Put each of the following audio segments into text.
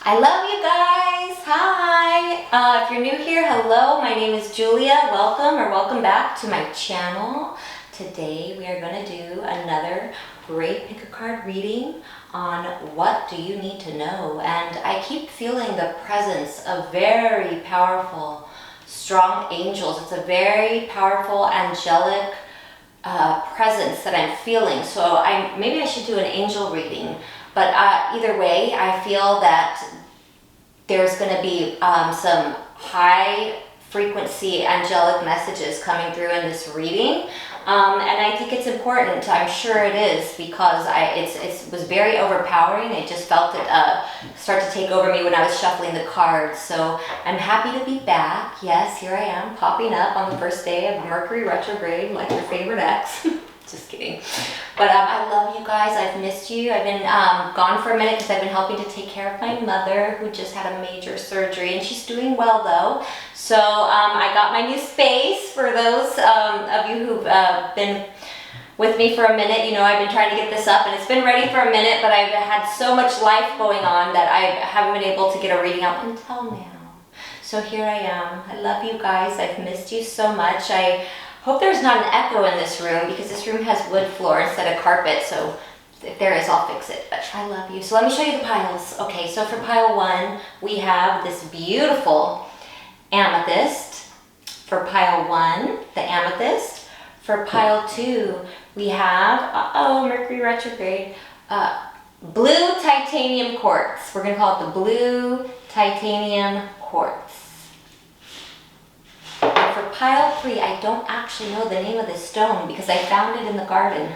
I love you guys. Hi. If you're new here, hello. My name is Julia. Welcome back to my channel. Today we are going to do another great pick a card reading on what do you need to know. And I keep feeling the presence of very powerful, strong angels. It's a very powerful, angelic presence that I'm feeling. So maybe I should do an angel reading. But either way, I feel that there's going to be some high frequency angelic messages coming through in this reading. And I think it's important, I'm sure it is, because it was very overpowering. I just felt it start to take over me when I was shuffling the cards. So I'm happy to be back. Yes, here I am, popping up on the first day of Mercury retrograde, like your favorite ex. Just kidding. But I love you guys. I've missed you. I've been gone for a minute because I've been helping to take care of my mother who just had a major surgery, and she's doing well though. So I got my new space. For those of you who've been with me for a minute, you know I've been trying to get this up and it's been ready for a minute, but I've had so much life going on that I haven't been able to get a reading out until now. So here I am. I love you guys. I've missed you so much. I hope there's not an echo in this room because this room has wood floor instead of carpet, so if there is, I'll fix it. But I love you. So let me show you the piles. Okay, so for pile 1, we have this beautiful amethyst. For pile 1, the amethyst. For pile 2, we have, Mercury retrograde, blue titanium quartz. We're going to call it the blue titanium quartz. And for pile 3, I don't actually know the name of this stone because I found it in the garden.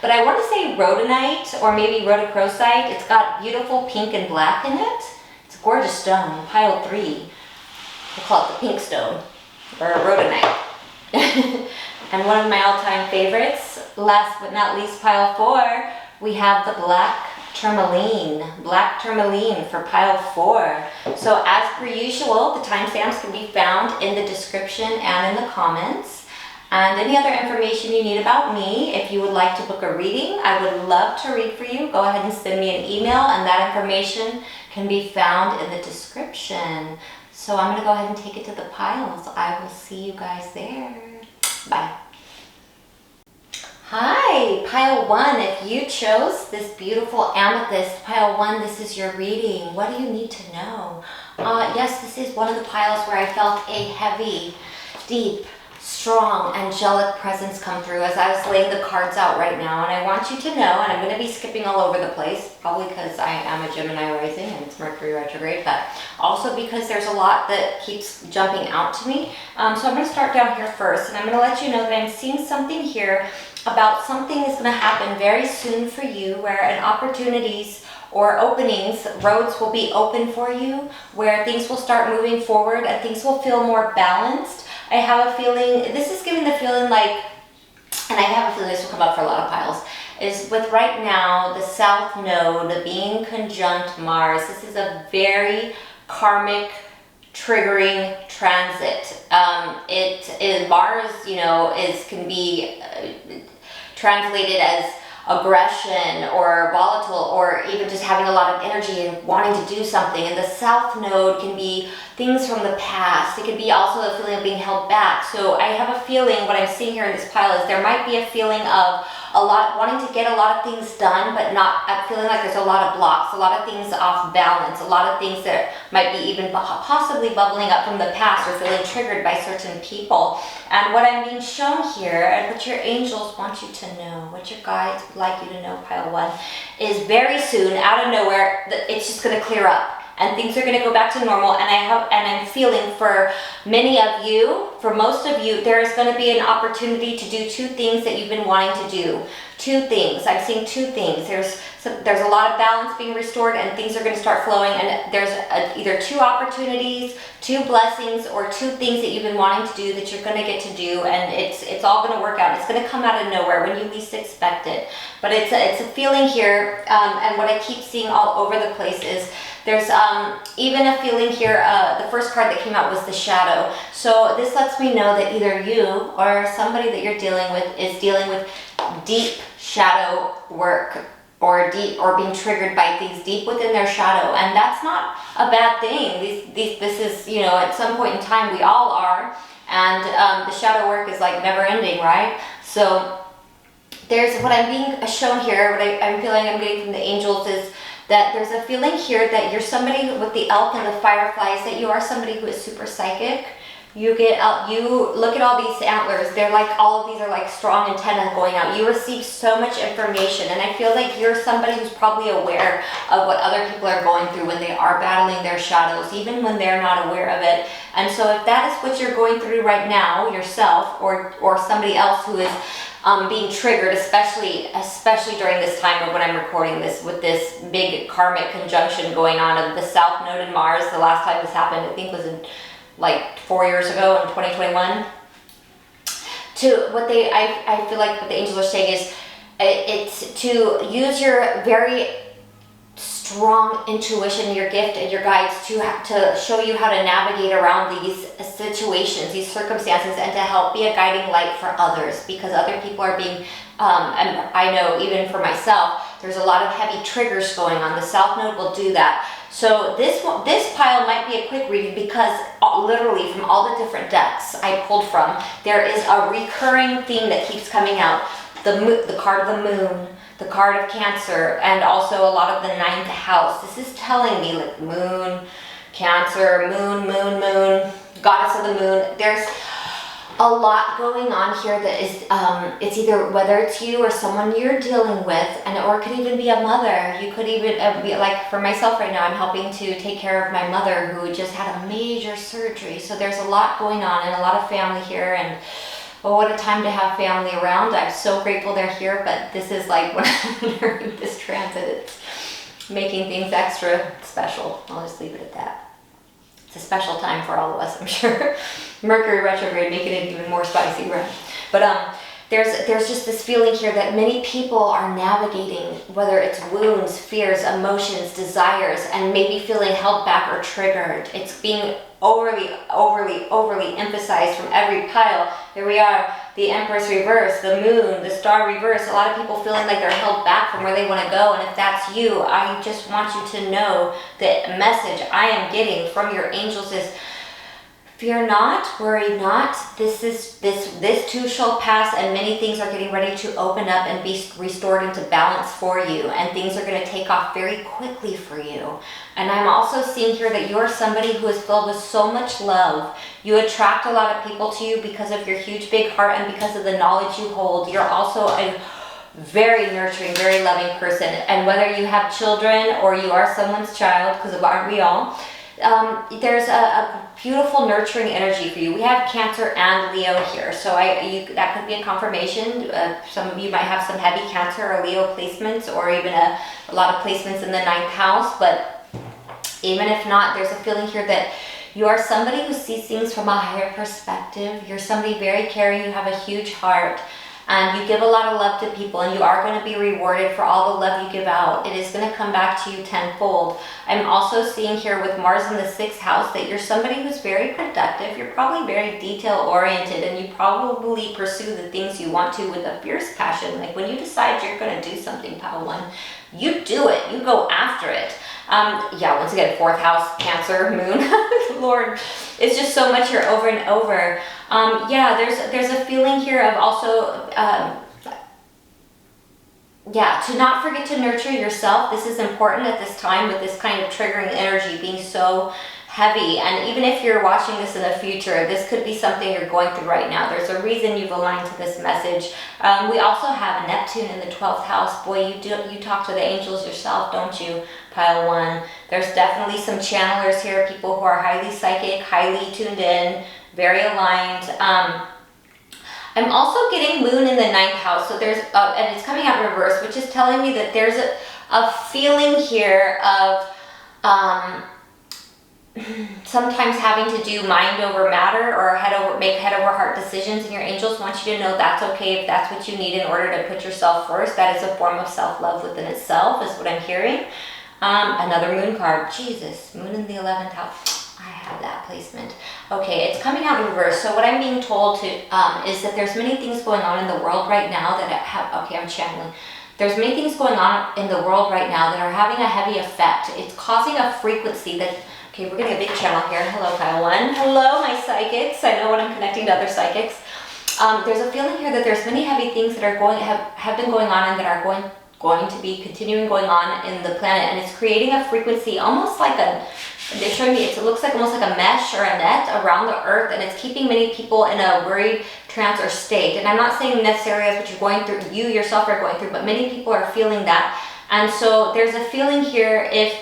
But I want to say rhodonite or maybe rhodochrosite. It's got beautiful pink and black in it. It's a gorgeous stone. Pile 3, we'll call it the pink stone or rhodonite. And one of my all-time favorites, last but not least, pile 4, we have the black tourmaline for pile 4. So as per usual, the timestamps can be found in the description and in the comments. And any other information you need about me, if you would like to book a reading, I would love to read for you. Go ahead and send me an email, and that information can be found in the description. So I'm going to go ahead and take it to the piles. I will see you guys there. Bye. Hi, pile 1, if you chose this beautiful amethyst, pile 1, this is your reading. What do you need to know? Yes, this is one of the piles where I felt a heavy, deep, strong, angelic presence come through as I was laying the cards out right now. And I want you to know, and I'm going to be skipping all over the place, probably because I am a Gemini rising and it's Mercury retrograde, but also because there's a lot that keeps jumping out to me. So I'm going to start down here first, and I'm going to let you know that I'm seeing something here about something is going to happen very soon for you where an opportunities or openings, roads will be open for you, where things will start moving forward and things will feel more balanced. I have a feeling, this is giving the feeling like, and I have a feeling this will come up for a lot of piles, is with right now the South Node being conjunct Mars. This is a very karmic, triggering transit. Mars, you know, can be translated as aggression or volatile or even just having a lot of energy and wanting to do something. And the South Node can be things from the past. It could be also a feeling of being held back. So I have a feeling, what I'm seeing here in this pile is there might be a feeling of wanting to get a lot of things done, but not feeling like there's a lot of blocks, a lot of things off balance, a lot of things that might be even possibly bubbling up from the past or feeling triggered by certain people. And what I'm being shown here, and what your angels want you to know, what your guides would like you to know, pile 1, is very soon, out of nowhere, it's just going to clear up. And things are going to go back to normal, and I'm feeling for many of you, for most of you, there is going to be an opportunity to do 2 things that you've been wanting to do. 2 things. I'm seeing 2 things. There's a lot of balance being restored, and things are going to start flowing. And there's either 2 opportunities, 2 blessings, or 2 things that you've been wanting to do that you're going to get to do, and it's all going to work out. It's going to come out of nowhere when you least expect it. But it's a feeling here, and what I keep seeing all over the place is there's even a feeling here, the first card that came out was the shadow. So this lets me know that either you or somebody that you're dealing with is dealing with deep shadow work. or being triggered by things deep within their shadow, and that's not a bad thing. This is, you know, at some point in time we all are, and the shadow work is like never ending, right? So there's what I'm being shown here, what I'm feeling I'm getting from the angels is that there's a feeling here that you're somebody with the elk and the fireflies, that you are somebody who is super psychic. You look at all these antlers, they're like, all of these are like strong antennas going out. You receive so much information, and I feel like you're somebody who's probably aware of what other people are going through when they are battling their shadows, even when they're not aware of it. And so if that is what you're going through right now, yourself or somebody else who is being triggered, especially during this time of when I'm recording this, with this big karmic conjunction going on of the South Node and Mars. The last time this happened, I think, was in like 4 years ago in 2021. I feel like what the angels are saying is it's to use your very strong intuition, your gift, and your guides to show you how to navigate around these situations, these circumstances, and to help be a guiding light for others, because other people are being, and I know even for myself, there's a lot of heavy triggers going on. The South Node will do that. So this pile might be a quick reading, because literally from all the different decks I pulled from, there is a recurring theme that keeps coming out. The card of the moon, the card of Cancer, and also a lot of the 9th house. This is telling me like moon, Cancer, moon, goddess of the moon. There's a lot going on here that is, it's either, whether it's you or someone you're dealing with, or it could even be a mother. You could even be like, for myself right now, I'm helping to take care of my mother who just had a major surgery. So there's a lot going on and a lot of family here, and well, what a time to have family around. I'm so grateful they're here, but this is like when I'm during this transit, it's making things extra special. I'll just leave it at that. It's a special time for all of us, I'm sure. Mercury retrograde making it even more spicy, right? But there's just this feeling here that many people are navigating, whether it's wounds, fears, emotions, desires, and maybe feeling held back or triggered. It's being overly emphasized from every pile. Here we are, the Empress reverse, the moon, the star reverse. A lot of people feeling like they're held back from where they want to go. And if that's you, I just want you to know the message I am getting from your angels is, fear not, worry not. This too shall pass, and many things are getting ready to open up and be restored into balance for you, and things are going to take off very quickly for you. And I'm also seeing here that you're somebody who is filled with so much love. You attract a lot of people to you because of your huge big heart and because of the knowledge you hold. You're also a very nurturing, very loving person, and whether you have children or you are someone's child, because aren't we all, there's a beautiful nurturing energy for you. We have Cancer and Leo here, so that could be a confirmation. Some of you might have some heavy Cancer or Leo placements, or even a lot of placements in the 9th house. But even if not, there's a feeling here that you are somebody who sees things from a higher perspective. You're somebody very caring. You have a huge heart. And you give a lot of love to people, and you are going to be rewarded for all the love you give out. It is going to come back to you tenfold. I'm also seeing here with Mars in the 6th house that you're somebody who's very productive. You're probably very detail-oriented, and you probably pursue the things you want to with a fierce passion. Like when you decide you're going to do something, pile 1, you do it. You go after it. Once again, 4th house, Cancer, moon. Lord, it's just so much here over and over. There's a feeling here of also, to not forget to nurture yourself. This is important at this time with this kind of triggering energy being so heavy. And even if you're watching this in the future, this could be something you're going through right now. There's a reason you've aligned to this message. We also have Neptune in the 12th house. Boy, you talk to the angels yourself, don't you? Pile 1. There's definitely some channelers here, people who are highly psychic, highly tuned in, very aligned. I'm also getting Moon in the 9th house, so there's, and it's coming out in reverse, which is telling me that there's a feeling here of sometimes having to do mind over matter or make head over heart decisions, and your angels want you to know that's okay if that's what you need in order to put yourself first. That is a form of self-love within itself, is what I'm hearing. Another moon card. Jesus, moon in the 11th house. I have that placement. Okay, it's coming out in reverse. So what I'm being told to is that there's many things going on in the world right now that I'm channeling. There's many things going on in the world right now that are having a heavy effect. It's causing a frequency that, okay, we're getting a big channel here. Hello, Pile 1. Hello, my psychics. I know when I'm connecting to other psychics. There's a feeling here that there's many heavy things that are have been going on and that are going to be continuing going on in the planet, and it's creating a frequency almost like they're showing me, it looks like almost like a mesh or a net around the earth, and it's keeping many people in a worried trance or state. And I'm not saying necessarily that's what you're going through, you yourself are going through, but many people are feeling that. And so there's a feeling here, if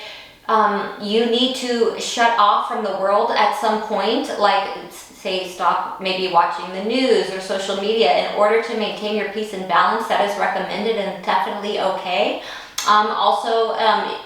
you need to shut off from the world at some point, like say stop maybe watching the news or social media in order to maintain your peace and balance, that is recommended and definitely okay. Also,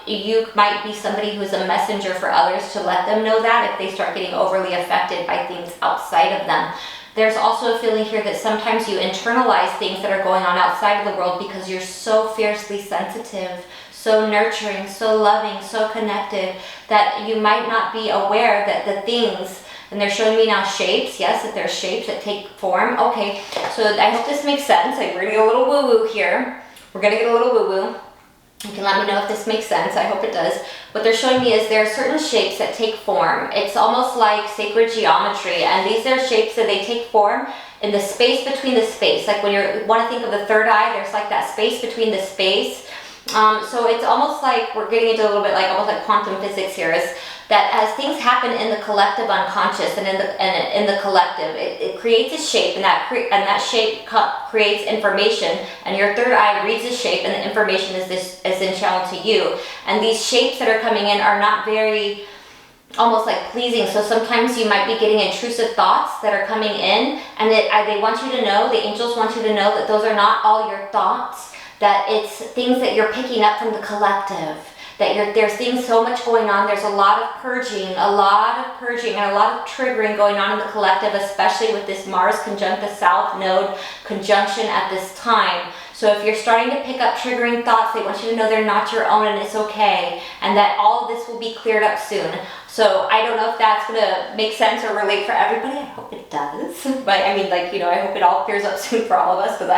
you might be somebody who's a messenger for others to let them know that if they start getting overly affected by things outside of them. There's also a feeling here that sometimes you internalize things that are going on outside of the world because you're so fiercely sensitive, so nurturing, so loving, so connected, that you might not be aware that the things, and they're showing me now shapes, yes, that there's shapes that take form. Okay, so I hope this makes sense. Like, we're gonna get a little woo-woo here. We're gonna get a little woo-woo. You can let me know if this makes sense. I hope it does. What they're showing me is there are certain shapes that take form. It's almost like sacred geometry, and these are shapes that they take form in the space between the space. Like when you want to think of the third eye, there's like that space between the space. So it's almost like we're getting into a little bit like almost like quantum physics here, is that as things happen in the collective unconscious and in the collective, it creates a shape, and that shape creates information, and your third eye reads the shape, and the information is then channeled to you. And these shapes that are coming in are not very almost like pleasing. So sometimes you might be getting intrusive thoughts that are coming in, and they want you to know, the angels want you to know that those are not all your thoughts, that it's things that you're picking up from the collective. That there's things so much going on. There's a lot of purging, and a lot of triggering going on in the collective, especially with this Mars conjunct the South Node conjunction at this time. So if you're starting to pick up triggering thoughts, they want you to know they're not your own, and it's okay, and that all of this will be cleared up soon. So I don't know if that's gonna make sense or relate for everybody. I hope it does. But I mean, like, you know, I hope it all clears up soon for all of us, because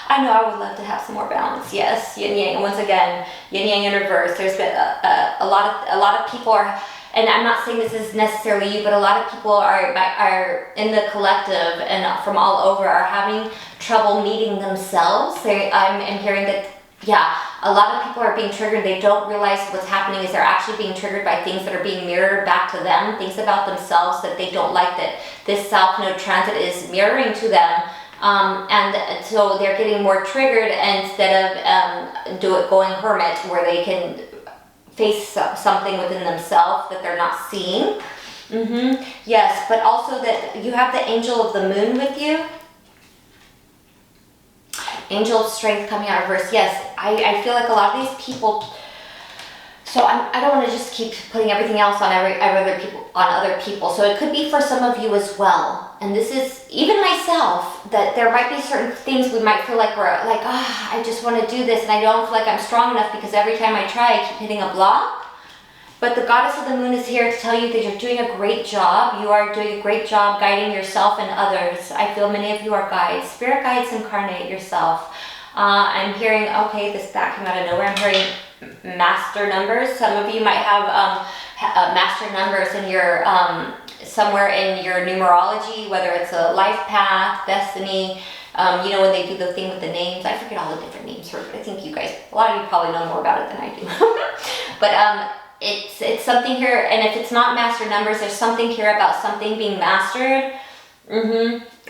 I know I would love to have some more balance. Yes, yin yang. And once again, yin yang in reverse. There's been a lot of people are, and I'm not saying this is necessarily you, but a lot of people are in the collective and from all over are having trouble meeting themselves. I'm hearing that, yeah, a lot of people are being triggered. They don't realize what's happening is they're actually being triggered by things that are being mirrored back to them, things about themselves that they don't like, that this South Node transit is mirroring to them. And so they're getting more triggered instead of going hermit, where they can face something within themselves that they're not seeing. Yes, but also that you have the angel of the moon with you. Angel of strength coming out of reverse. Yes, I feel like a lot of these people, so I don't want to just keep putting everything else on other people. So it could be for some of you as well. And this is even myself, that there might be certain things we might feel like we're like, I just want to do this, and I don't feel like I'm strong enough because every time I try, I keep hitting a block. But the goddess of the moon is here to tell you that you're doing a great job. You are doing a great job guiding yourself and others. I feel many of you are guides. Spirit guides, incarnate yourself. I'm hearing, okay, that came out of nowhere. I'm hearing master numbers. Some of you might have master numbers in your somewhere in your numerology, whether it's a life path, destiny. You know, when they do the thing with the names, I forget all the different names for it. I think you guys, a lot of you probably know more about it than I do. But it's something here, and if it's not master numbers, there's something here about something being mastered,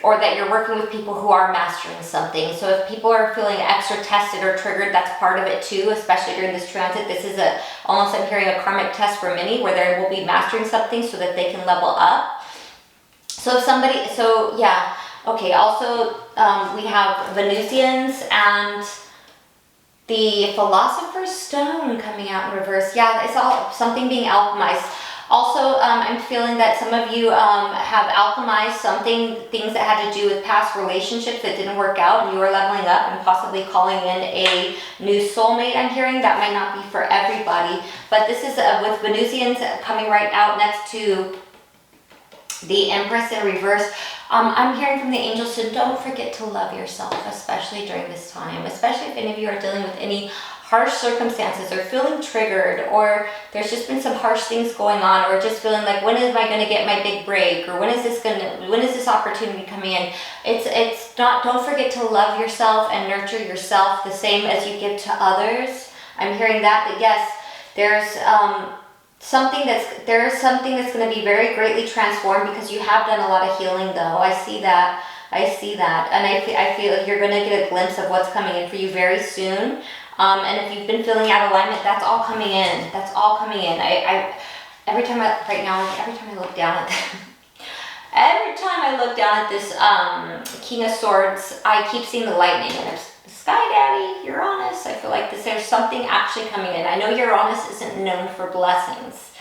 or that you're working with people who are mastering something. So if people are feeling extra tested or triggered, that's part of it too, especially during this transit. This is almost, I'm hearing a karmic test for many, where they will be mastering something so that they can level up. So if somebody, so yeah, okay, also we have Venusians and the Philosopher's Stone coming out in reverse. Yeah, it's all something being alchemized. Also, I'm feeling that some of you have alchemized things that had to do with past relationships that didn't work out, and you are leveling up and possibly calling in a new soulmate. I'm hearing that might not be for everybody, but this is with Venusians coming right out next to the Empress in reverse. I'm hearing from the angels to don't forget to love yourself, especially during this time, especially if any of you are dealing with any harsh circumstances or feeling triggered, or there's just been some harsh things going on, or just feeling like, when am I going to get my big break, or when is this opportunity coming in? It's not, don't forget to love yourself and nurture yourself the same as you give to others. I'm hearing that yes, there's something that's going to be very greatly transformed, because you have done a lot of healing though. I see that, and I feel you're going to get a glimpse of what's coming in for you very soon. And if you've been feeling out of alignment, that's all coming in. That's all coming in. Every time I look down at this King of Swords, I keep seeing the lightning, and there's the Sky Daddy, Uranus. I feel like there's something actually coming in. I know Uranus isn't known for blessings.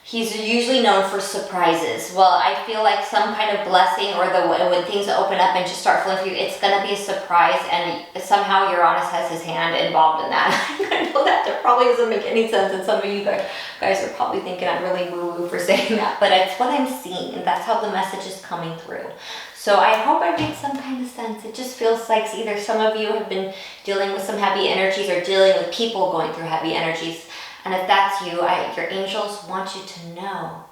He's usually known for surprises. Well, I feel like some kind of blessing, or when things open up and just start flowing for you, it's going to be a surprise, and somehow Uranus has his hand involved in that. I know that probably doesn't make any sense, and some of you guys are probably thinking I'm really woo-woo for saying that, but it's what I'm seeing, and that's how the message is coming through. So I hope I made some kind of sense. It just feels like either some of you have been dealing with some heavy energies, or dealing with people going through heavy energies. And if that's you, your angels want you to know.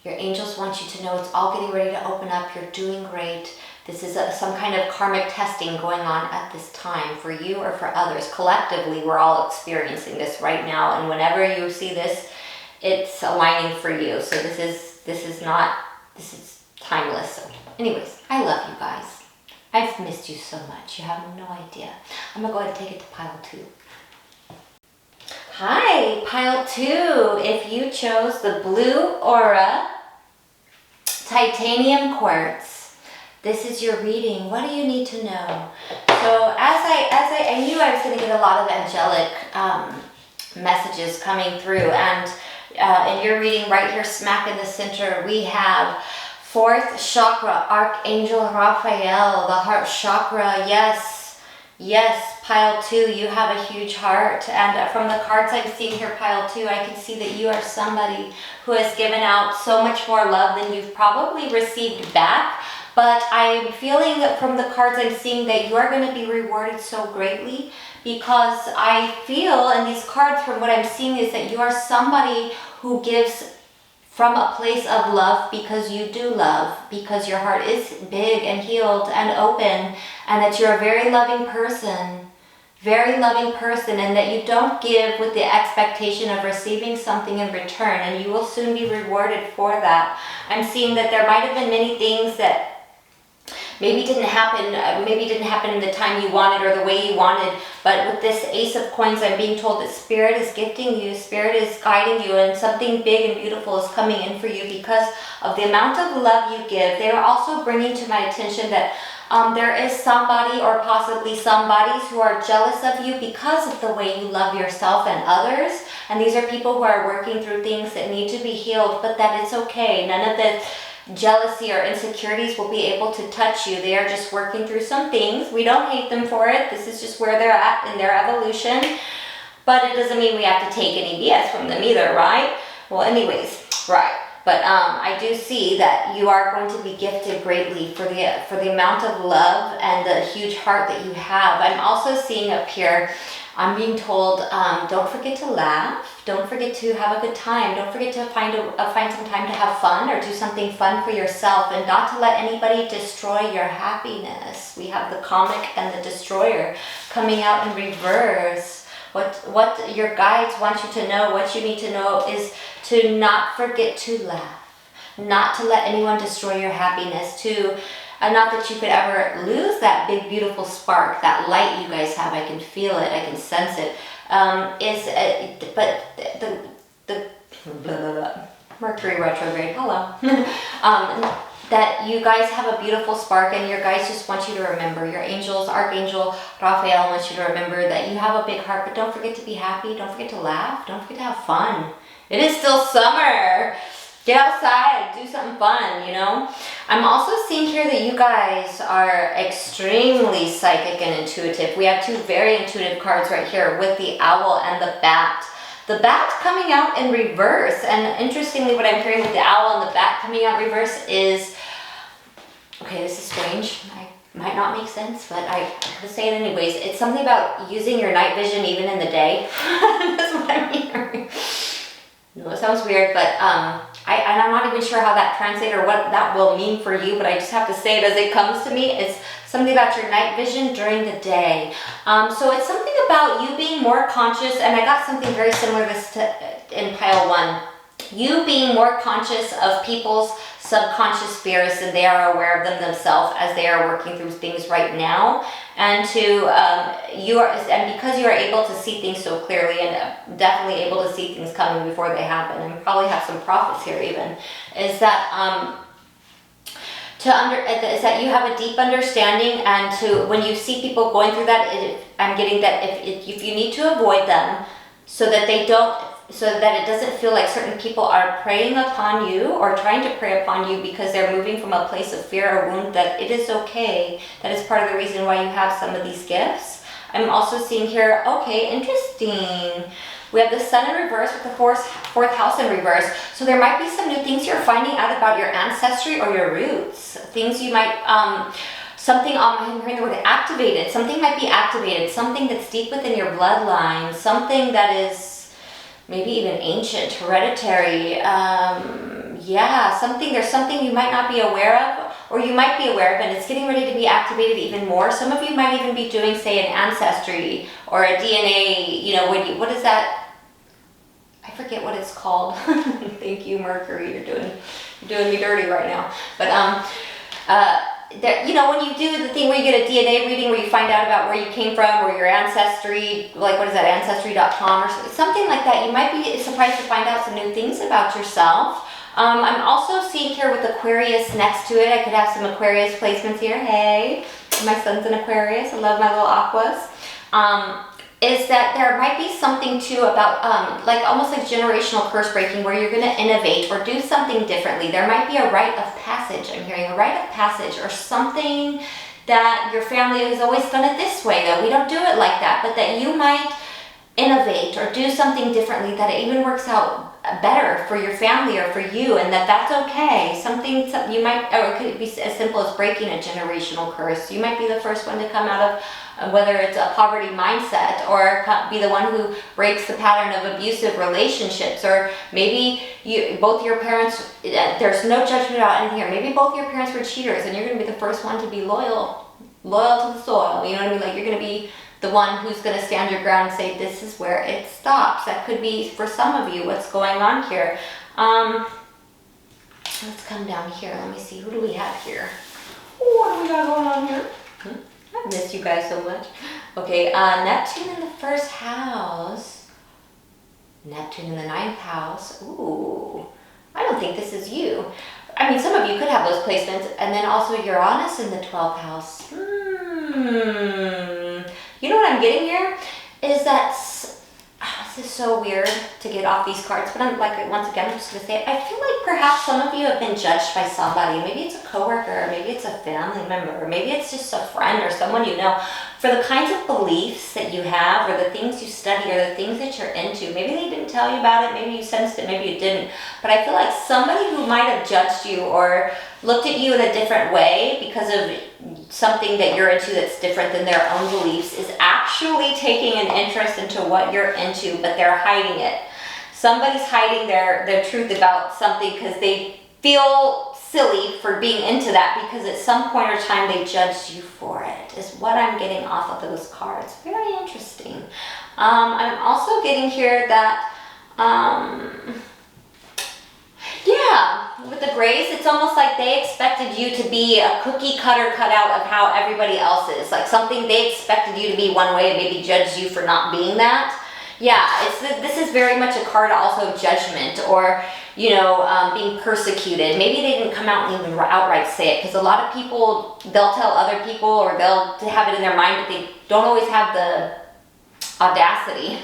Your angels want you to know it's all getting ready to open up. You're doing great. This is some kind of karmic testing going on at this time for you or for others. Collectively, we're all experiencing this right now. And whenever you see this, it's aligning for you. So this is timeless. So anyways, I love you guys. I've missed you so much. You have no idea. I'm going to go ahead and take it to pile 2. Hi, pile 2. If you chose the Blue Aura Titanium Quartz, this is your reading. What do you need to know? So as I knew I was going to get a lot of angelic messages coming through, and in your reading right here smack in the center, we have 4th chakra, Archangel Raphael, the heart chakra. Yes, pile 2, you have a huge heart. And from the cards I'm seeing here, pile 2, I can see that you are somebody who has given out so much more love than you've probably received back. But I'm feeling that from the cards I'm seeing that you are going to be rewarded so greatly, because I feel in these cards, from what I'm seeing, is that you are somebody who gives from a place of love, because you do love, because your heart is big and healed and open, and that you're a very loving person, and that you don't give with the expectation of receiving something in return, and you will soon be rewarded for that. I'm seeing that there might have been many things that maybe didn't happen in the time you wanted or the way you wanted, but with this Ace of Coins, I'm being told that Spirit is gifting you, Spirit is guiding you, and something big and beautiful is coming in for you because of the amount of love you give. They are also bringing to my attention that there is somebody, or possibly somebodies, who are jealous of you because of the way you love yourself and others, and these are people who are working through things that need to be healed, but that it's okay. None of the jealousy or insecurities will be able to touch you. They are just working through some things. We don't hate them for it. This is just where they're at in their evolution. But it doesn't mean we have to take any BS from them either, right? Well, anyways, right. But I do see that you are going to be gifted greatly for the amount of love and the huge heart that you have. I'm also seeing up here, I'm being told, don't forget to laugh. Don't forget to have a good time. Don't forget to find some time to have fun, or do something fun for yourself, and not to let anybody destroy your happiness. We have the Comic and the Destroyer coming out in reverse. What your guides want you to know, what you need to know, is to not forget to laugh, not to let anyone destroy your happiness, not that you could ever lose that big, beautiful spark, that light you guys have. I can feel it, I can sense it. But the blah, blah, blah. Mercury retrograde, hello. That you guys have a beautiful spark, and your guys just want you to remember, your angels, Archangel Raphael wants you to remember that you have a big heart, but don't forget to be happy, don't forget to laugh, don't forget to have fun. It is still summer. Get outside, do something fun, you know? I'm also seeing here that you guys are extremely psychic and intuitive. We have 2 very intuitive cards right here with the Owl and the Bat. The Bat coming out in reverse, and interestingly what I'm hearing with the Owl and the Bat coming out reverse is Okay, this is strange. I might not make sense, but I have to say it anyways. It's something about using your night vision even in the day. That's what I'm hearing. No, it sounds weird, but I'm not even sure how that translates or what that will mean for you, but I just have to say it as it comes to me. It's something about your night vision during the day. So it's something about you being more conscious, and I got something very similar in pile 1. You being more conscious of people's subconscious fears, and they are aware of them themselves as they are working through things right now, and because you are able to see things so clearly and definitely able to see things coming before they happen, and probably have some prophets here even, is that is that you have a deep understanding, and when you see people going through that, I'm getting that if you need to avoid them so that it doesn't feel like certain people are preying upon you or trying to prey upon you because they're moving from a place of fear or wound, that it is okay. That is part of the reason why you have some of these gifts. I'm also seeing here, okay, interesting. We have the Sun in reverse with the fourth house in reverse. So there might be some new things you're finding out about your ancestry or your roots. Things you might, I'm hearing the word activated. Something might be activated. Something that's deep within your bloodline. Something that is maybe even ancient, hereditary. There's something you might not be aware of, or you might be aware of, and it's getting ready to be activated even more. Some of you might even be doing, say, an ancestry or a DNA, what is that? I forget what it's called. Thank you, Mercury. You're doing me dirty right now. But when you do the thing where you get a DNA reading, where you find out about where you came from, or your ancestry, like what is that, ancestry.com or something like that, you might be surprised to find out some new things about yourself. I'm also seeing here with Aquarius next to it. I could have some Aquarius placements here. Hey, my son's an Aquarius. I love my little aquas. Is that there might be something too about almost like generational curse breaking, where you're going to innovate or do something differently. There might be a rite of passage. I'm hearing a rite of passage, or something that your family has always done it this way, that we don't do it like that, but that you might innovate or do something differently, that it even works out better for your family or for you, and that's okay. Something you might, or it could be as simple as breaking a generational curse. You might be the first one to come out of, whether it's a poverty mindset, or be the one who breaks the pattern of abusive relationships, or maybe both your parents, there's no judgment about anything here, maybe both your parents were cheaters, and you're going to be the first one to be loyal to the soil, you know what I mean? Like, you're going to be the one who's going to stand your ground and say, this is where it stops. That could be, for some of you, what's going on here. Let's come down here. Let me see. Who do we have here? What do we got going on here? I miss you guys so much. Okay, Neptune in the first house. Neptune in the 9th house. Ooh, I don't think this is you. I mean, some of you could have those placements. And then also Uranus in the 12th house. You know what I'm getting here? Is that, this is so weird to get off these cards, but I'm like, once again, I'm just going to say it. I feel like perhaps some of you have been judged by somebody. Maybe it's a coworker, maybe it's a family member, or maybe it's just a friend or someone you know, for the kinds of beliefs that you have, or the things you study, or the things that you're into. Maybe they didn't tell you about it, maybe you sensed it, maybe you didn't. But I feel like somebody who might have judged you or looked at you in a different way because of something that you're into that's different than their own beliefs is actually taking an interest into what you're into, but they're hiding it. Somebody's hiding their truth about something because they feel silly for being into that, because at some point or time they judged you for it, is what I'm getting off of those cards. Very interesting. I'm also getting here that with the Grays, it's almost like they expected you to be a cookie cutter cutout of how everybody else is. Like something they expected you to be one way and maybe judged you for not being that. Yeah, this is very much a card also of judgment, or, being persecuted. Maybe they didn't come out and even outright say it, because a lot of people, they'll tell other people, or they'll have it in their mind, but they don't always have the audacity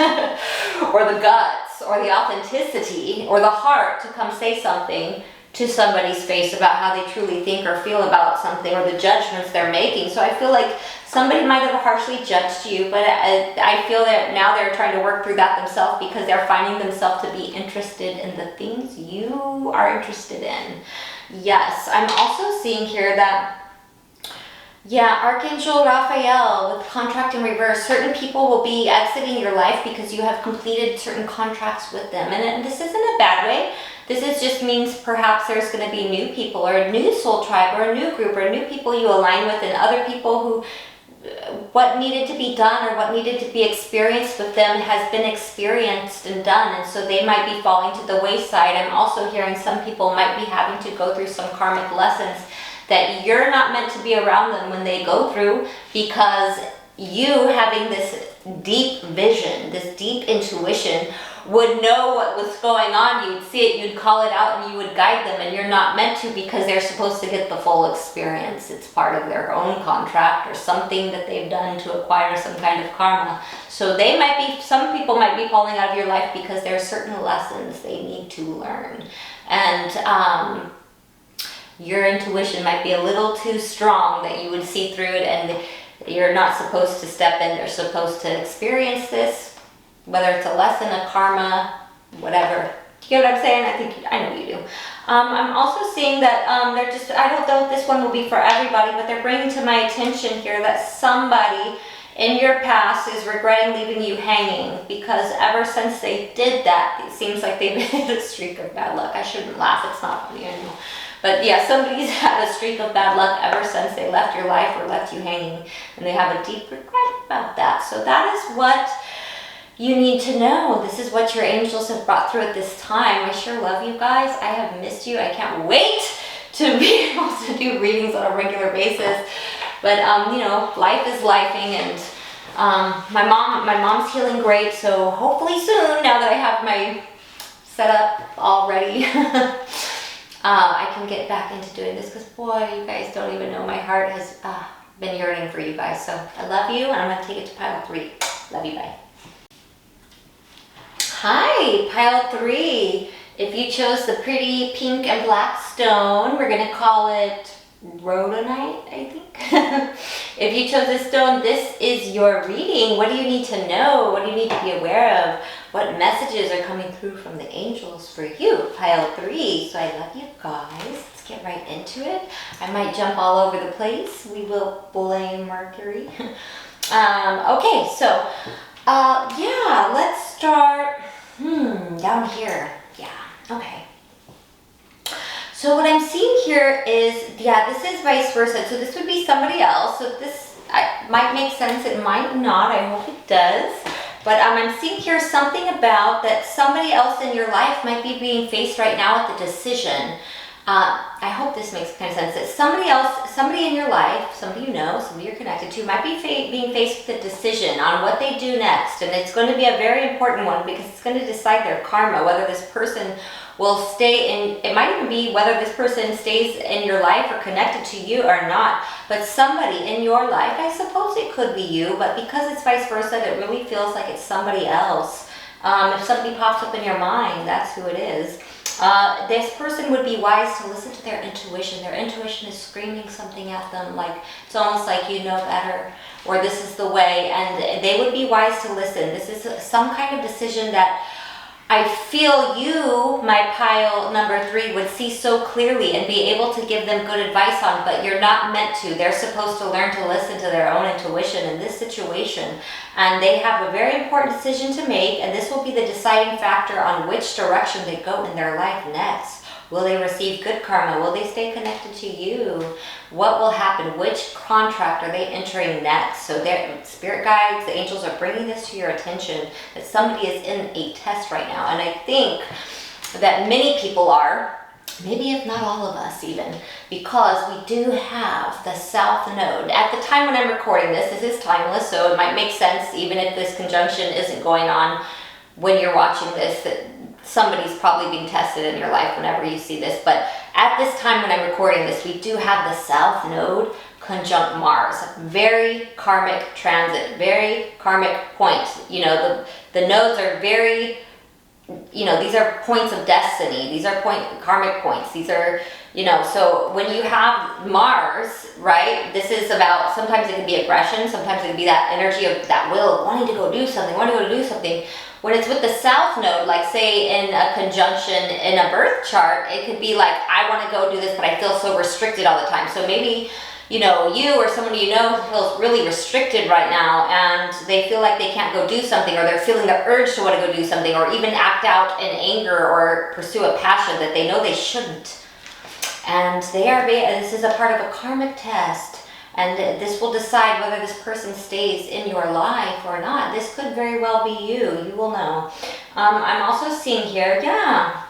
or the guts or the authenticity or the heart to come say something to somebody's face about how they truly think or feel about something, or the judgments they're making. So I feel like somebody might have harshly judged you, but I feel that now they're trying to work through that themselves, because they're finding themselves to be interested in the things you are interested in. Yes, I'm also seeing here that Yeah, Archangel Raphael with contract in reverse. Certain people will be exiting your life because you have completed certain contracts with them. And this isn't a bad way. This is just means perhaps there's going to be new people or a new soul tribe or a new group or new people you align with, and other people who what needed to be done or what needed to be experienced with them has been experienced and done, and so they might be falling to the wayside. I'm also hearing some people might be having to go through some karmic lessons that you're not meant to be around them when they go through, because you having this deep vision, this deep intuition, would know what was going on. You'd see it, you'd call it out, and you would guide them, and you're not meant to, because they're supposed to get the full experience. It's part of their own contract or something that they've done to acquire some kind of karma. So they might be, some people might be falling out of your life because there are certain lessons they need to learn. And your intuition might be a little too strong that you would see through it, and you're not supposed to step in. They're supposed to experience this, whether it's a lesson, a karma, whatever. Do you get what I'm saying? I know you do. I'm also seeing that they're just, I don't know if this one will be for everybody, but they're bringing to my attention here that somebody in your past is regretting leaving you hanging, because ever since they did that, it seems like they've been in a streak of bad luck. I shouldn't laugh, it's not funny, I know. But yeah, somebody's had a streak of bad luck ever since they left your life or left you hanging, and they have a deep regret about that. So that is what you need to know. This is what your angels have brought through at this time. I sure love you guys. I have missed you. I can't wait to be able to do readings on a regular basis. But you know, life is lifing, and my mom's healing great. So hopefully soon, now that I have my setup all ready, I can get back into doing this, because boy, you guys don't even know, my heart has been yearning for you guys. So I love you, and I'm going to take it to pile 3. Love you, bye. Hi, pile 3. If you chose the pretty pink and black stone, we're going to call it Rhodochrosite, I think. If you chose this stone, this is your reading. What do you need to know? What do you need to be aware of? What messages are coming through from the angels for you? Pile 3. So I love you guys. Let's get right into it. I might jump all over the place. We will blame Mercury. Okay, so yeah, let's start down here. Yeah, okay. So what I'm seeing here is, yeah, this is vice versa. So this would be somebody else. So this might make sense. It might not. I hope it does. But I'm seeing here something about that somebody else in your life might be being faced right now with a decision. I hope this makes kind of sense. That somebody in your life, somebody you know, somebody you're connected to, might be being faced with a decision on what they do next. And it's going to be a very important one, because it's going to decide their karma, whether this person will stay in, it might even be whether this person stays in your life or connected to you or not. But somebody in your life, I suppose it could be you, but because it's vice versa, it really feels like it's somebody else. If somebody pops up in your mind, that's who it is. This person would be wise to listen to their intuition. Their intuition is screaming something at them, like it's almost like you know better, or this is the way, and they would be wise to listen. This is some kind of decision that I feel you, my pile number 3, would see so clearly and be able to give them good advice on, but you're not meant to. They're supposed to learn to listen to their own intuition in this situation, and they have a very important decision to make, and this will be the deciding factor on which direction they go in their life next. Will they receive good karma? Will they stay connected to you? What will happen? Which contract are they entering next? So their spirit guides, the angels are bringing this to your attention, that somebody is in a test right now. And I think that many people are, maybe if not all of us even, because we do have the South Node. At the time when I'm recording this, this is timeless, so it might make sense even if this conjunction isn't going on when you're watching this, that somebody's probably being tested in your life whenever you see this. But at this time when I'm recording this, we do have the South Node conjunct Mars. Very karmic transit, very karmic points. You know, the nodes are very, you know, these are points of destiny. These are karmic points. These are, you know, so when you have Mars, right, this is about, sometimes it can be aggression, sometimes it can be that energy of that will, wanting to go do something, When it's with the South Node, like say in a conjunction in a birth chart, it could be like, I want to go do this, but I feel so restricted all the time. So maybe you know, you or someone you know feels really restricted right now, and they feel like they can't go do something, or they're feeling the urge to want to go do something, or even act out in anger or pursue a passion that they know they shouldn't. And this is a part of a karmic test. And this will decide whether this person stays in your life or not. This could very well be you. You will know. I'm also seeing here, yeah.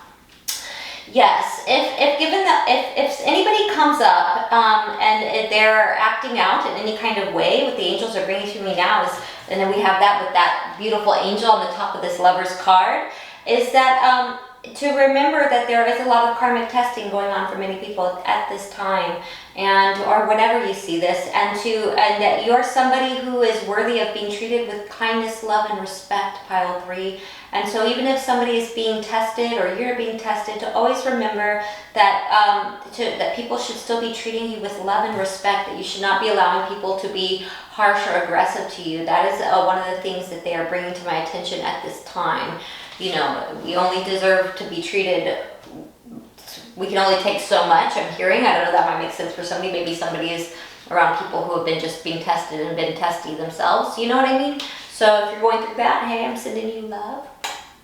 Yes, if anybody comes up and they're acting out in any kind of way, what the angels are bringing to me now is, and then we have that with that beautiful angel on the top of this Lover's card, is that to remember that there is a lot of karmic testing going on for many people at this time, or whenever you see this, and that you're somebody who is worthy of being treated with kindness, love, and respect, pile 3. And so even if somebody is being tested or you're being tested, to always remember that that people should still be treating you with love and respect, that you should not be allowing people to be harsh or aggressive to you. That is one of the things that they are bringing to my attention at this time. You know, we only deserve to be treated, we can only take so much, I'm hearing. I don't know, that might make sense for somebody. Maybe somebody is around people who have been just being tested and been testy themselves. You know what I mean? So if you're going through that, hey, I'm sending you love.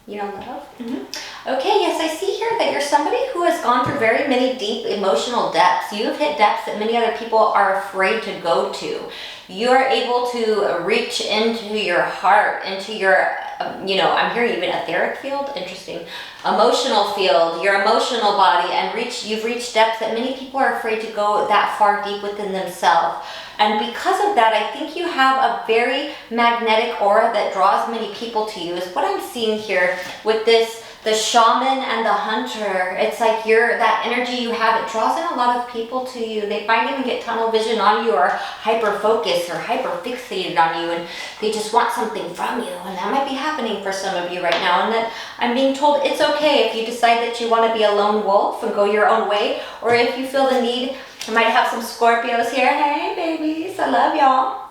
You know, love. Okay, yes, I see here that you're somebody who has gone through very many deep emotional depths. You have hit depths that many other people are afraid to go to. You're able to reach into your heart, into your, I'm hearing even etheric field, interesting, emotional field, your emotional body, and you've reached depths that many people are afraid to go that far deep within themselves. And because of that, I think you have a very magnetic aura that draws many people to you, is what I'm seeing here with the shaman and the hunter. It's like that energy you have, it draws in a lot of people to you. They might even get tunnel vision on you, or hyper focused or hyper fixated on you, and they just want something from you. And that might be happening for some of you right now. And that I'm being told it's okay if you decide that you want to be a lone wolf and go your own way, or if you feel the need. I might have some Scorpios here. Hey babies, I love y'all.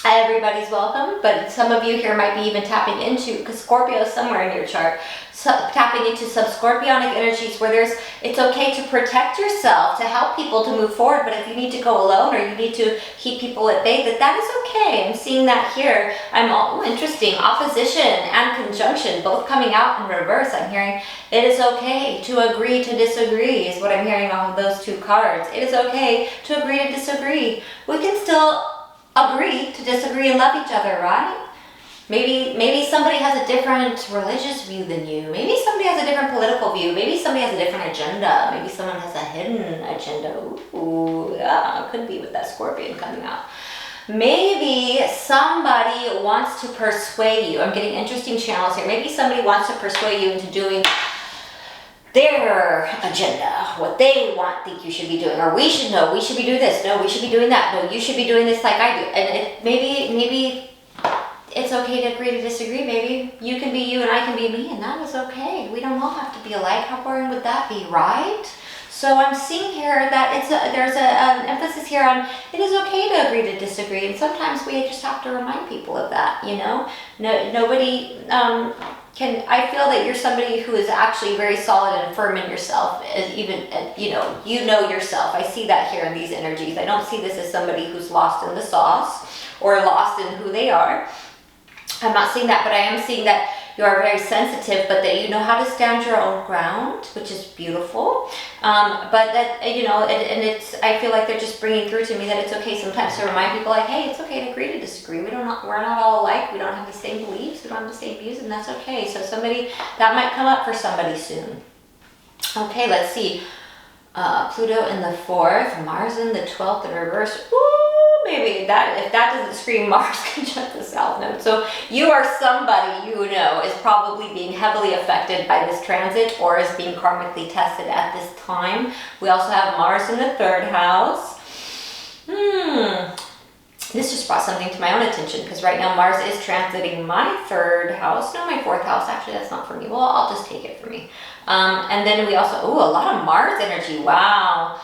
Everybody's welcome, but some of you here might be even tapping into, because Scorpio is somewhere in your chart, tapping into some scorpionic energies where it's okay to protect yourself, to help people to move forward, but if you need to go alone or you need to keep people at bay, that is okay. I'm seeing that here. Interesting, opposition and conjunction, both coming out in reverse. I'm hearing it is okay to agree to disagree, is what I'm hearing off of those two cards. It is okay to agree to disagree. We can still agree to disagree and love each other, right? Maybe somebody has a different religious view than you. Maybe somebody has a different political view. Maybe somebody has a different agenda. Maybe someone has a hidden agenda. Ooh, yeah, could be with that Scorpion coming out. Maybe somebody wants to persuade you. I'm getting interesting channels here. Maybe somebody wants to persuade you into doing their agenda, what they think you should be doing, or we should be doing this, no, we should be doing that, no, you should be doing this like I do. And maybe it's okay to agree to disagree. Maybe you can be you and I can be me, and that is okay. We don't all have to be alike. How boring would that be, right? So I'm seeing here that there's an emphasis here on it is okay to agree to disagree, and sometimes we just have to remind people of that. Nobody I feel that you're somebody who is actually very solid and firm in yourself, you know yourself. I see that here in these energies. I don't see this as somebody who's lost in the sauce or lost in who they are. I'm not seeing that, but I am seeing that you are very sensitive, but that you know how to stand your own ground, which is beautiful. But that, I feel like they're just bringing through to me that it's okay sometimes to remind people, like, hey, it's okay to agree to disagree. We're not all alike. We don't have the same beliefs. We don't have the same views, and that's okay. So that might come up for somebody soon. Okay, let's see. Pluto in the 4th, Mars in the 12th in reverse. Woo! Maybe if that doesn't scream Mars conjunct the South Node. So you are somebody you know is probably being heavily affected by this transit or is being karmically tested at this time. We also have Mars in the 3rd house. This just brought something to my own attention because right now Mars is transiting my 3rd house. No, my 4th house. Actually, that's not for me. Well, I'll just take it for me. And then we also, a lot of Mars energy. Wow.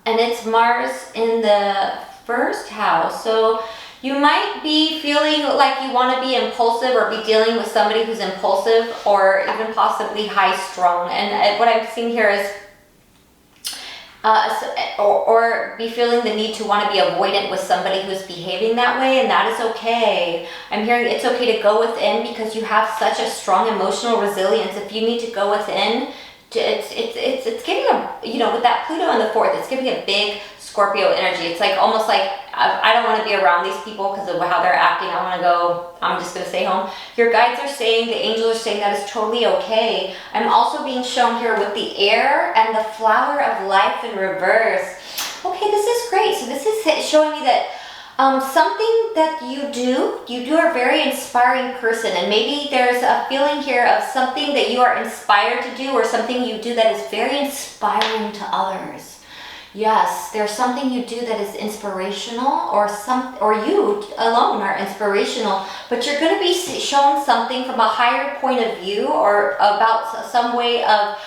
And it's Mars in the 1st house. So you might be feeling like you want to be impulsive or be dealing with somebody who's impulsive or even possibly high strung. And what I'm seeing here is or be feeling the need to want to be avoidant with somebody who's behaving that way, and that is okay. I'm hearing it's okay to go within because you have such a strong emotional resilience. If you need to go within, it's giving a, you know, with that Pluto on the 4th, it's giving a big Scorpio energy. It's like almost like I don't want to be around these people because of how they're acting. I want to go, I'm just going to stay home. Your guides are saying, the angels are saying that is totally okay. I'm also being shown here with the air and the flower of life in reverse. Okay, this is great. So this is showing me that something that you do are a very inspiring person, and maybe there's a feeling here of something that you are inspired to do or something you do that is very inspiring to others. Yes, there's something you do that is inspirational, or you alone are inspirational, but you're going to be shown something from a higher point of view or about some way of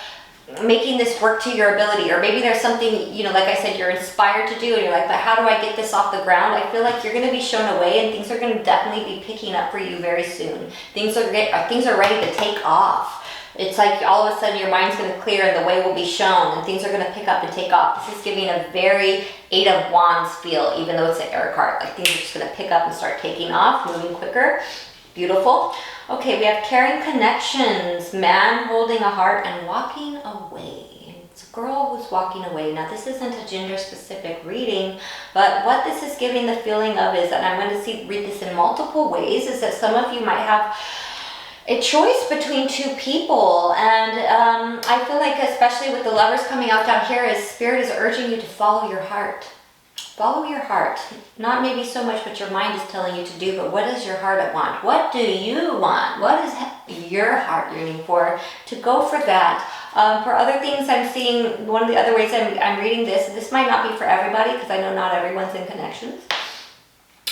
making this work to your ability. Or maybe there's something, you know, like I said, you're inspired to do and you're like, but how do I get this off the ground? I feel like you're going to be shown a way, and things are going to definitely be picking up for you very soon. Things are ready to take off. It's like all of a sudden your mind's going to clear and the way will be shown, and things are going to pick up and take off. This is giving a very 8 of Wands feel, even though it's an air card. Like things are just going to pick up and start taking off, moving quicker. Beautiful. Okay, we have caring connections, man holding a heart and walking away. It's a girl who's walking away. Now this isn't a gender specific reading, but what this is giving the feeling of is, and I'm going to read this in multiple ways, is that some of you might have a choice between two people, and I feel like, especially with the Lovers coming out down here, is Spirit is urging you to follow your heart. Follow your heart. Not maybe so much what your mind is telling you to do, but what does your heart want? What do you want? What is your heart yearning for? To go for that. For other things, I'm seeing one of the other ways I'm reading this might not be for everybody because I know not everyone's in connections.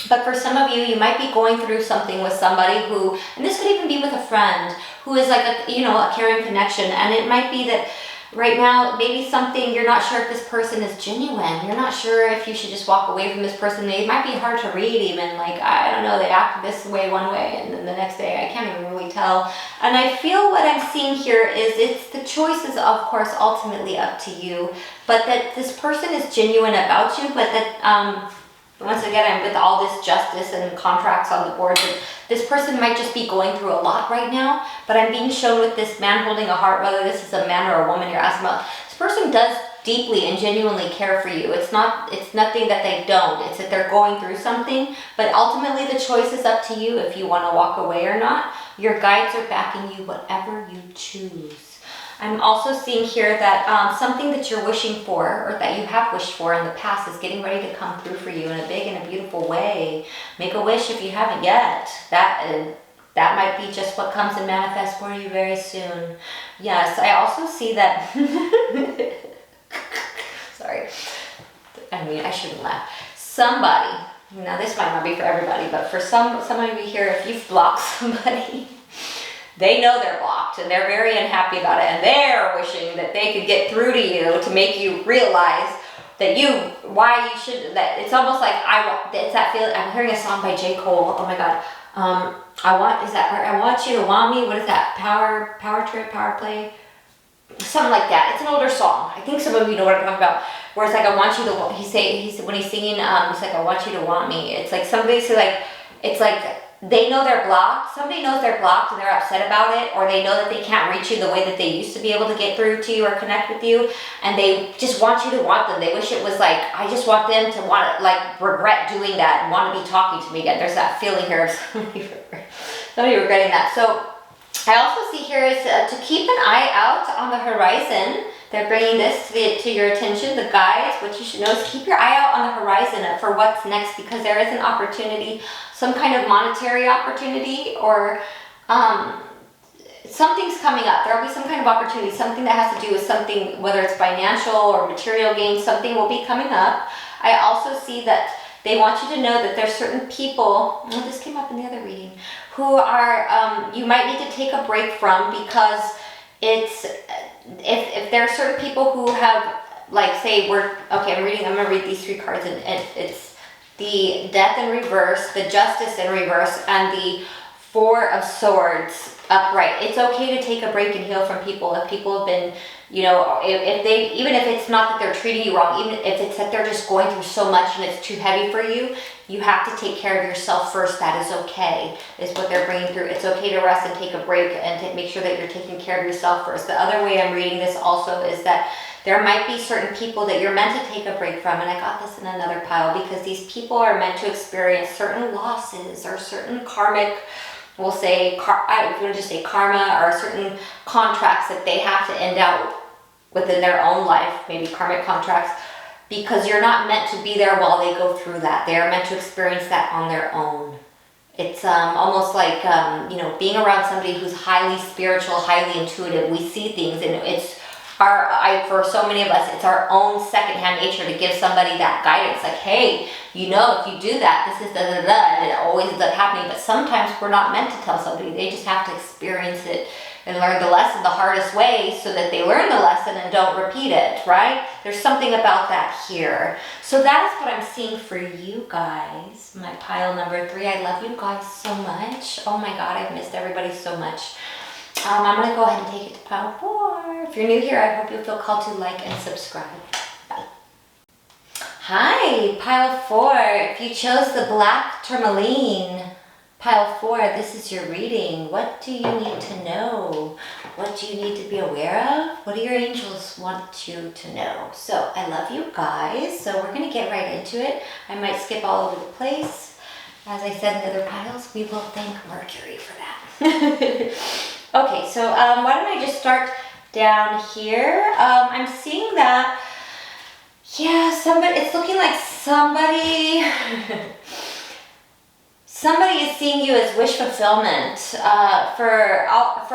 But for some of you, you might be going through something with somebody who, and this could even be with a friend, who is like a, you know, a caring connection. And it might be that right now, maybe something, you're not sure if this person is genuine. You're not sure if you should just walk away from this person. It might be hard to read even, like, I don't know, they act this way one way and then the next day, I can't even really tell. And I feel what I'm seeing here is it's the choice is, of course, ultimately up to you. But that this person is genuine about you, but that, once again, I'm with all this justice and contracts on the board, that this person might just be going through a lot right now, but I'm being shown with this man holding a heart, whether this is a man or a woman you're asking about, this person does deeply and genuinely care for you. It's nothing that they don't, it's that they're going through something, but ultimately the choice is up to you if you want to walk away or not. Your guides are backing you whatever you choose. I'm also seeing here that something that you're wishing for, or that you have wished for in the past, is getting ready to come through for you in a big and a beautiful way. Make a wish if you haven't yet. That might be just what comes and manifests for you very soon. Yes, I also see that... Sorry. I mean, I shouldn't laugh. Somebody, now this might not be for everybody, but for some of you here, if you've blocked somebody... They know they're blocked and they're very unhappy about it, and they're wishing that they could get through to you to make you realize that why you should, that it's almost like it's that feeling. I'm hearing a song by J. Cole. Oh my God. I want you to want me. What is that? Power trip, power play? Something like that. It's an older song. I think some of you know what I'm talking about. Where it's like, I want you to, when he's singing, it's like, I want you to want me. It's like somebody say like, it's like, they know they're blocked. Somebody knows they're blocked and they're upset about it, or they know that they can't reach you the way that they used to be able to get through to you or connect with you, and they just want you to want them. They wish it was like, I just want them to want to, like, regret doing that and want to be talking to me again. There's that feeling here of somebody regretting that. So I also see here is to keep an eye out on the horizon. They're bringing this to your attention, the guides. What you should know is keep your eye out on the horizon for what's next, because there is an opportunity, some kind of monetary opportunity, or something's coming up. There will be some kind of opportunity, something that has to do with something, whether it's financial or material gain, something will be coming up. I also see that they want you to know that there's certain people, well, this came up in the other reading, who are, you might need to take a break from, because it's, if there are certain people who have, like, say, I'm going to read these 3 cards, and it's the Death in reverse, the Justice in reverse, and the 4 of Swords. upright. It's okay to take a break and heal from people. If people have been, you know, if they, even if it's not that they're treating you wrong, even if it's that they're just going through so much and it's too heavy for you, you have to take care of yourself first. That is okay, is what they're bringing through. It's okay to rest and take a break and to make sure that you're taking care of yourself first. The other way I'm reading this also is that there might be certain people that you're meant to take a break from, and I got this in another pile, because these people are meant to experience certain losses or certain karmic, we'll say, I would just say karma, or certain contracts that they have to end out within their own life, maybe karmic contracts, because you're not meant to be there while they go through that. They are meant to experience that on their own. It's almost like, you know, being around somebody who's highly spiritual, highly intuitive. We see things, and it's for so many of us, it's our own secondhand nature to give somebody that guidance, like, hey, you know, if you do that, this is da-da-da, and it always ends up happening. But sometimes we're not meant to tell somebody. They just have to experience it and learn the lesson the hardest way, so that they learn the lesson and don't repeat it, right? There's something about that here. So that is what I'm seeing for you guys. My pile number 3. I love you guys so much. Oh my God, I've missed everybody so much. I'm going to go ahead and take it to pile 4. If you're new here, I hope you'll feel called to like and subscribe. Bye. Hi, pile 4. If you chose the black tourmaline, pile 4, this is your reading. What do you need to know? What do you need to be aware of? What do your angels want you to know? So I love you guys. So we're going to get right into it. I might skip all over the place. As I said in the other piles, we will thank Mercury for that. Okay, so why don't I just start down here? I'm seeing that, yeah, it's looking like somebody is seeing you as wish fulfillment. For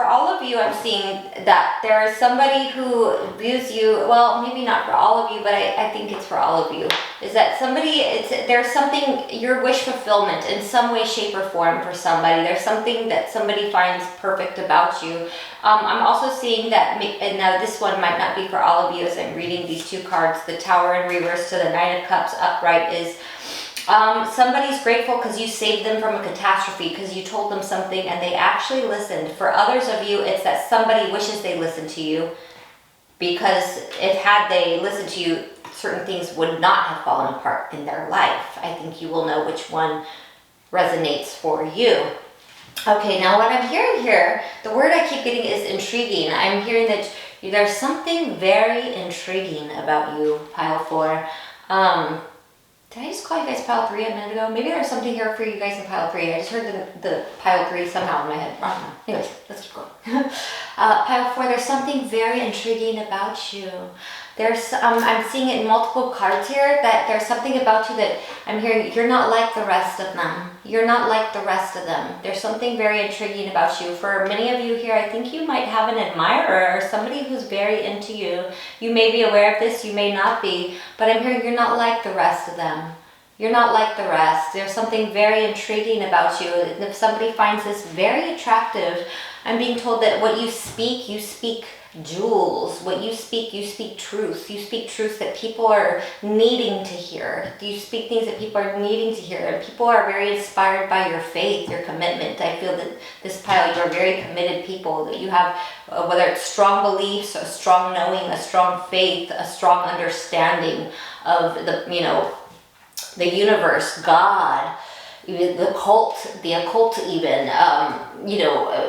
all of you, I'm seeing that there is somebody who views you, well, maybe not for all of you, but I think it's for all of you, is that there's something, your wish fulfillment in some way, shape, or form for somebody. There's something that somebody finds perfect about you. I'm also seeing that, and now this one might not be for all of you as I'm reading these 2 cards, the Tower in reverse to the Knight of Cups upright, is somebody's grateful because you saved them from a catastrophe, because you told them something and they actually listened. For others of you, it's that somebody wishes they listened to you, because had they listened to you, certain things would not have fallen apart in their life. I think you will know which one resonates for you. Okay, now what I'm hearing here, the word I keep getting is intriguing. I'm hearing that there's something very intriguing about you, pile 4. Did I just call you guys pile 3 a minute ago? Maybe there's something here for you guys in pile 3. I just heard the pile 3 somehow in my head. I don't know. Anyways, let's keep going. Pile 4, there's something very intriguing about you. I'm seeing it in multiple cards here, that there's something about you that I'm hearing, you're not like the rest of them. You're not like the rest of them. There's something very intriguing about you. For many of you here, I think you might have an admirer or somebody who's very into you. You may be aware of this, you may not be, but I'm hearing you're not like the rest of them. You're not like the rest. There's something very intriguing about you. If somebody finds this very attractive, I'm being told that what you speak jewels. What you speak truth. You speak truths that people are needing to hear. You speak things that people are needing to hear. And people are very inspired by your faith, your commitment. I feel that this pile, you're very committed people, that you have, whether it's strong beliefs, a strong knowing, a strong faith, a strong understanding of the universe, God, the occult even,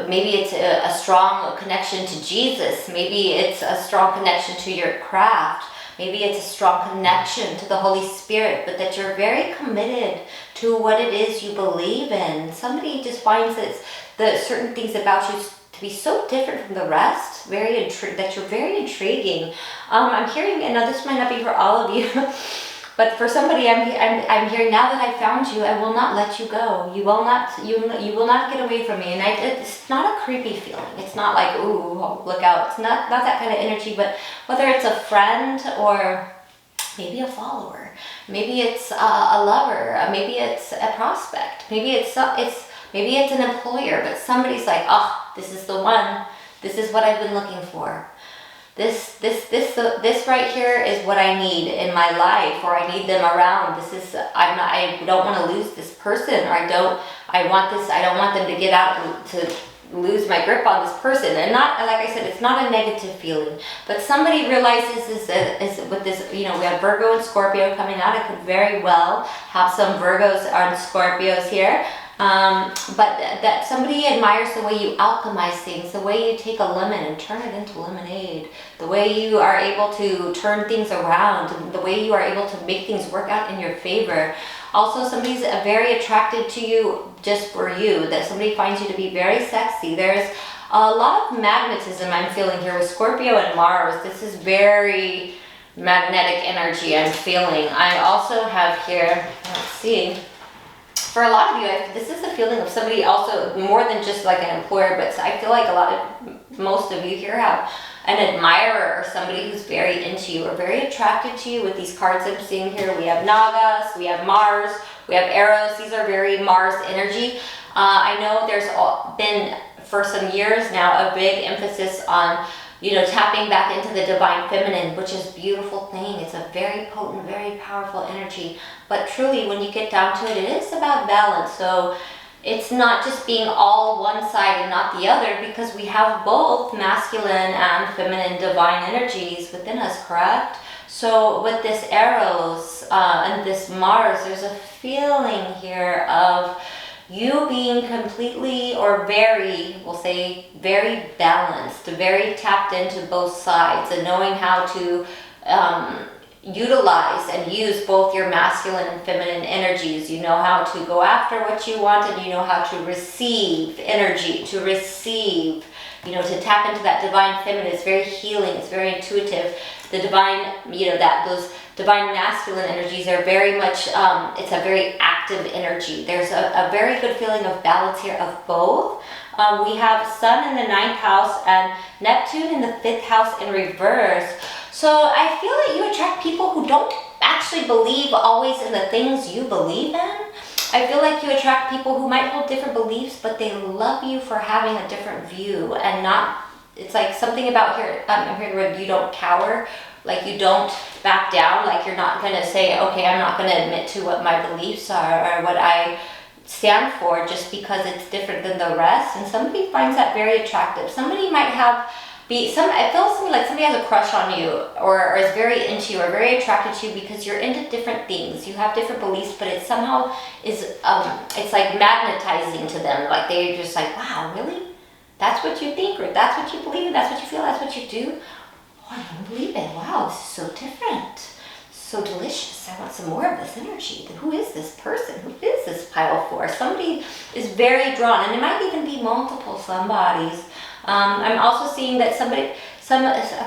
maybe it's a strong connection to Jesus, maybe it's a strong connection to your craft, maybe it's a strong connection to the Holy Spirit, but that you're very committed to what it is you believe in. Somebody just finds that certain things about you to be so different from the rest, that you're very intriguing. I'm hearing, and now this might not be for all of you, but for somebody, I'm hearing, now that I found you, I will not let you go. You will not get away from me. And it's not a creepy feeling. It's not like, ooh, look out. It's not that kind of energy. But whether it's a friend or maybe a follower, maybe it's a lover, maybe it's a prospect, maybe it's an employer. But somebody's like, oh, this is the one. This is what I've been looking for. This right here is what I need in my life, or I need them around. I don't want to lose this person, or I don't want them to get out to lose my grip on this person. And not, like I said, it's not a negative feeling, but somebody realizes is with this, you know, we have Virgo and Scorpio coming out. I could very well have some Virgos and Scorpios here. But that somebody admires the way you alchemize things, the way you take a lemon and turn it into lemonade, the way you are able to turn things around, the way you are able to make things work out in your favor. Also, somebody's very attracted to you just for you, that somebody finds you to be very sexy. There's a lot of magnetism I'm feeling here with Scorpio and Mars. This is very magnetic energy I'm feeling. I also have here, let's see, for a lot of you, this is a feeling of somebody also, more than just like an employer, but I feel like most of you here have an admirer or somebody who's very into you or very attracted to you with these cards I'm seeing here. We have Nagas, we have Mars, we have arrows. These are very Mars energy. I know there's been, for some years now, a big emphasis on, you know, tapping back into the divine feminine, which is a beautiful thing. It's a very potent, very powerful energy. But truly, when you get down to it, it is about balance. So it's not just being all one side and not the other, because we have both masculine and feminine divine energies within us, correct? So with this arrows and this Mars, there's a feeling here of you being completely, or very, we'll say, very balanced, very tapped into both sides, and knowing how to utilize and use both your masculine and feminine energies. You know how to go after what you want, and you know how to receive energy, to receive, you know, to tap into that divine feminine. It's very healing, it's very intuitive. The divine, you know, those divine masculine energies are very much, it's a very active energy. There's a very good feeling of balance here of both. We have Sun in the 9th house and Neptune in the 5th house in reverse. So I feel that you attract people who don't actually believe always in the things you believe in. I feel like you attract people who might hold different beliefs, but they love you for having a different view, and not, it's like something about here, I'm hearing where you don't cower, like you don't back down, like you're not gonna say, okay, I'm not gonna admit to what my beliefs are or what I stand for just because it's different than the rest. And somebody finds that very attractive. Somebody might have, I feel something like somebody has a crush on you, or is very into you, or very attracted to you because you're into different things. You have different beliefs, but it somehow is, it's like magnetizing to them. Like they're just like, wow, really? That's what you think, or that's what you believe in, that's what you feel, that's what you do? Oh, I don't believe it. Wow, this is so different. So delicious. I want some more of this energy. Who is this person? Who is this pile for? Somebody is very drawn, and it might even be multiple somebodies. I'm also seeing that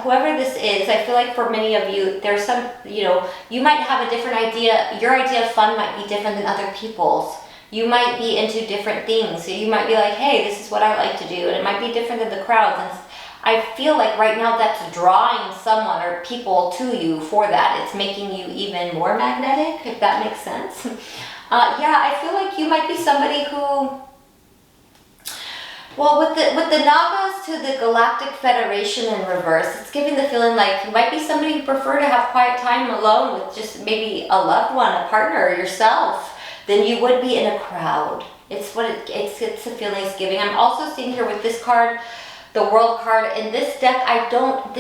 whoever this is, I feel like for many of you, there's some, you know, you might have a different idea. Your idea of fun might be different than other people's. You might be into different things. So you might be like, hey, this is what I like to do. And it might be different than the crowds. And I feel like right now that's drawing someone or people to you for that. It's making you even more magnetic, if that makes sense. Yeah, I feel like you might be somebody who, well, with the Nagas to the Galactic Federation in reverse, it's giving the feeling like you might be somebody who prefer to have quiet time alone with just maybe a loved one, a partner, or yourself, than you would be in a crowd. It's the feeling it's giving. I'm also seeing here with this card, the World card. In this deck, I don't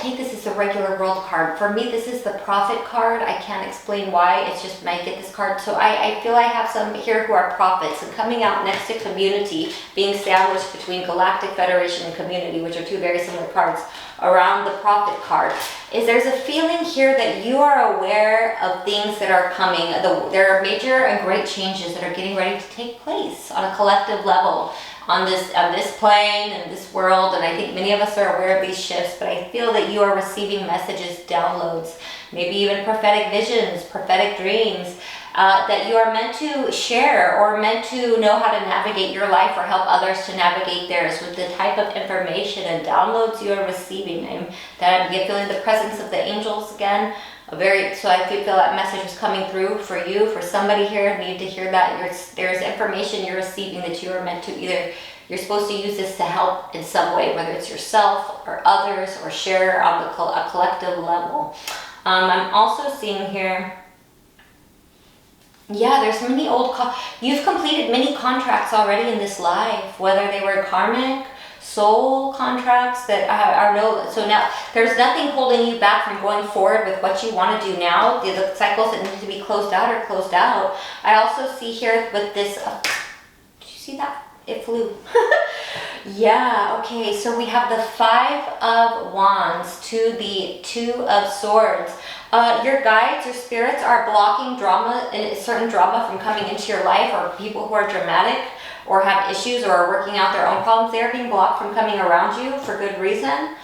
take this as a regular World card. For me, this is the Prophet card. I can't explain why. It's just when I get this card. So I feel I have some here who are prophets, and coming out next to community, being sandwiched between Galactic Federation and community, which are two very similar cards, around the Prophet card, is there's a feeling here that you are aware of things that are coming. There are major and great changes that are getting ready to take place on a collective level on this plane and this world, and I think many of us are aware of these shifts, but I feel that you are receiving messages, downloads, maybe even prophetic visions, prophetic dreams, that you are meant to share or meant to know how to navigate your life or help others to navigate theirs with the type of information and downloads you are receiving. And that I'm feeling the presence of the angels again. So I feel that message was coming through for you, for somebody here need to hear that. There's information you're receiving that you are meant to either, you're supposed to use this to help in some way, whether it's yourself or others, or share on a collective level. I'm also seeing here, Yeah, there's many you've completed many contracts already in this life, whether they were karmic, soul contracts that are no, so now there's nothing holding you back from going forward with what you want to do now. The cycles that need to be closed out are closed out. I also see here with this, did you see that? It flew. Yeah, okay, so we have the 5 of Wands to the 2 of Swords. Your guides, your spirits are blocking drama, and certain drama from coming into your life, or people who are dramatic or have issues or are working out their own problems. They're being blocked from coming around you for good reason.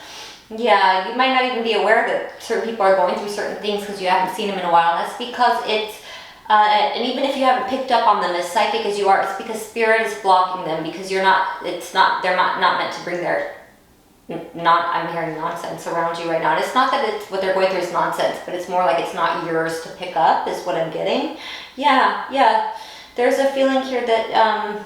Yeah, you might not even be aware that certain people are going through certain things because you haven't seen them in a while. And that's because it's, and even if you haven't picked up on them as psychic as you are, it's because spirit is blocking them, because they're not meant to bring their, I'm hearing nonsense around you right now. And it's not that it's what they're going through is nonsense, but it's more like it's not yours to pick up is what I'm getting. Yeah. There's a feeling here that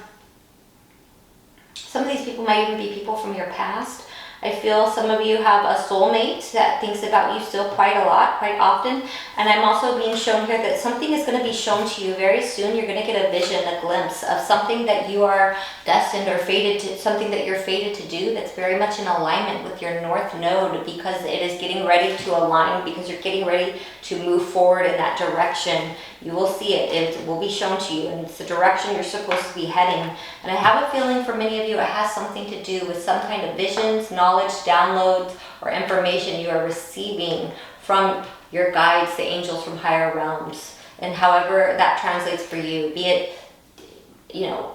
some of these people might even be people from your past. I feel some of you have a soulmate that thinks about you still quite a lot, quite often. And I'm also being shown here that something is going to be shown to you very soon. You're going to get a vision, a glimpse of something that you are destined or fated to, something that you're fated to do that's very much in alignment with your North Node, because it is getting ready to align, because you're getting ready to move forward in that direction. You will see it. It will be shown to you, and it's the direction you're supposed to be heading. And I have a feeling for many of you, it has something to do with some kind of visions, knowledge, downloads, or information you are receiving from your guides, the angels from higher realms. And however that translates for you, be it,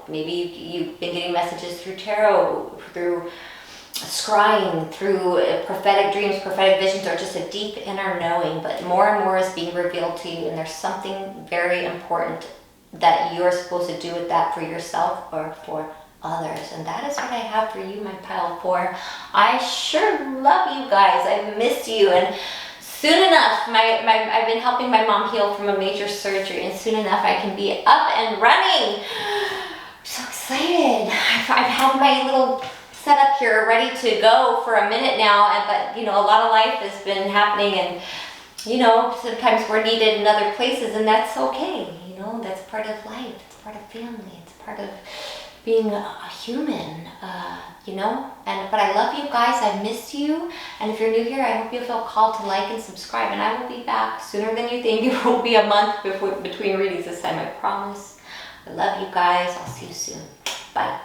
maybe you've been getting messages through tarot, through scrying, through prophetic dreams, prophetic visions, or just a deep inner knowing, but more and more is being revealed to you, and there's something very important that you're supposed to do with that for yourself or for others. And that is what I have for you, my pile 4. I sure love you guys. I miss you, and soon enough, I've been helping my mom heal from a major surgery, and soon enough I can be up and running. I'm so excited. I've had my little set up here ready to go for a minute now, but a lot of life has been happening, and sometimes we're needed in other places, and that's okay. That's part of life, it's part of family, it's part of being a human, but I love you guys. I miss you, and if you're new here, I hope you feel called to like and subscribe, and I will be back sooner than you think. It won't be a month between readings this time, I promise. I love you guys. I'll see you soon. Bye.